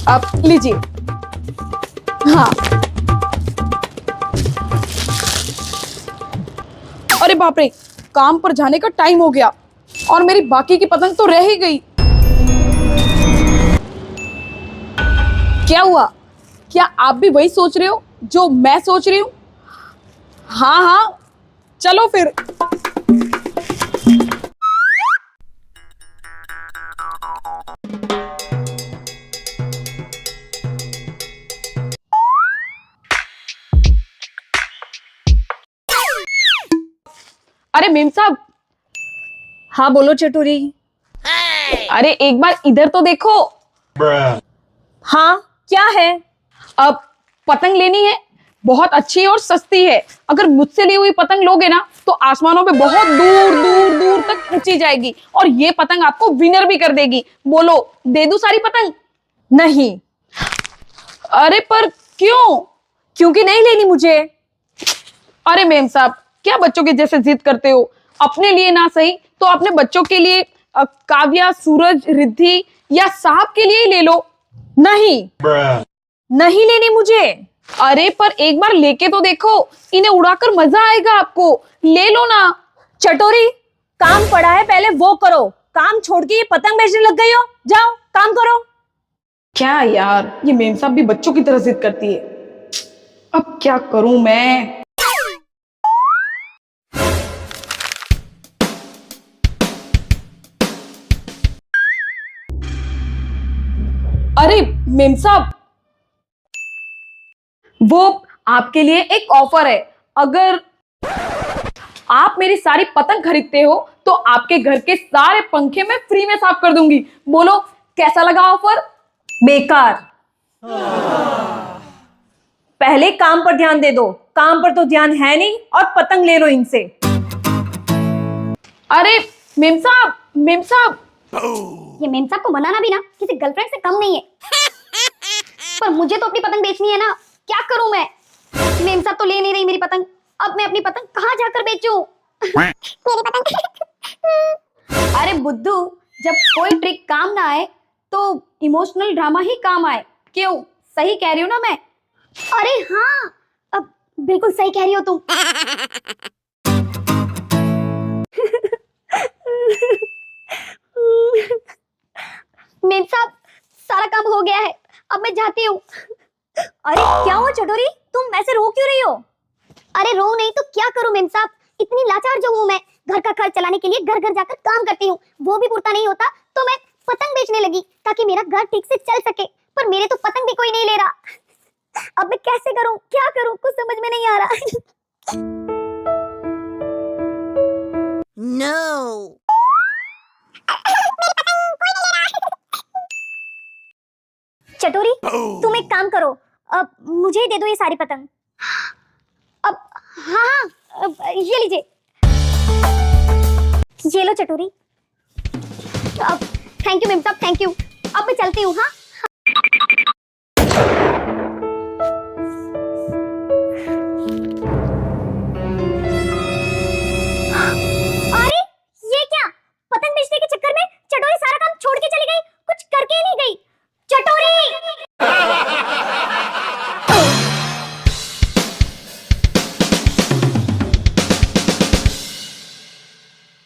आप लीजिए। हाँ, अरे बाप रे, काम पर जाने का टाइम हो गया और मेरी बाकी की पतंग तो रह ही गई। क्या हुआ? क्या आप भी वही सोच रहे हो जो मैं सोच रही हूँ? हाँ हाँ, चलो फिर। अरे मेम साहब। हाँ बोलो चटोरी। अरे एक बार इधर तो देखो। हाँ क्या है? अब पतंग लेनी है, बहुत अच्छी और सस्ती है। अगर मुझसे ली हुई पतंग लोगे ना तो आसमानों पे बहुत दूर दूर दूर तक ऊंची जाएगी और ये पतंग आपको विनर भी कर देगी। बोलो, दे दूं सारी पतंग? नहीं। अरे पर क्यों? क्योंकि नहीं लेनी मुझे। अरे मेम साहब, क्या बच्चों के जैसे जिद करते हो? अपने लिए ना सही तो अपने बच्चों के लिए काव्या, सूरज, रिद्धि या साहब के लिए ही ले लो। नहीं, नहीं लेनी मुझे। अरे पर एक बार लेके तो देखो, इन्हें उड़ाकर मजा आएगा आपको। ले लो ना। चटोरी, काम पड़ा है, पहले वो करो। काम छोड़ के ये पतंग बेचने लग गई हो? जाओ काम करो। क्या यार, ये मेम साहब भी बच्चों की तरह जिद करती है। अब क्या करूं मैं? अरे मेम साहब, वो आपके लिए एक ऑफर है। अगर आप मेरी सारी पतंग खरीदते हो तो आपके घर के सारे पंखे मैं फ्री में साफ कर दूंगी। बोलो, कैसा लगा ऑफर? बेकार। पहले काम पर ध्यान दे दो। काम पर तो ध्यान है नहीं और पतंग ले लो इनसे। अरे मेम साहब, मेम साहब। ये मेम साहब को मनाना भी ना किसी गर्लफ्रेंड से कम नहीं है। पर मुझे तो अपनी पतंग बेचनी है ना, क्या करूं मैं? मेम साहब तो ले नहीं रही मेरी पतंग। अब मैं अपनी पतंग कहाँ जाकर बेचूं? मेरी पतंग। अरे बुद्धू, जब कोई ट्रिक काम ना आए तो इमोशनल ड्रामा ही काम आए। क्यों, सही कह रही हूँ ना मैं? अरे हाँ, अब बिल्कुल सही कह रही हो तुम। मेम साहब, सारा काम हो गया है, अब मैं जाती हूँ। अरे क्या हुआ चटोरी, तुम ऐसे रो क्यों रही हो? अरे रो नहीं तो क्या करूं मेम साहब, इतनी लाचार जो हूँ मैं। घर का खर्च चलाने के लिए घर घर जाकर काम करती हूँ, वो भी पूरा नहीं होता तो मैं पतंग बेचने लगी ताकि मेरा घर ठीक से चल सके। पर मेरे तो पतंग भी कोई नहीं ले रहा। अब मैं कैसे करूं, क्या करूं, कुछ समझ में नहीं आ रहा। No. चटोरी, तुम एक काम करो, अब मुझे ही दे दो ये सारी पतंग। अब हाँ हाँ, अब ये लीजिए। ये लो चटोरी। अब थैंक यू मेम साहब, थैंक यू। अब मैं चलती हूँ। हाँ।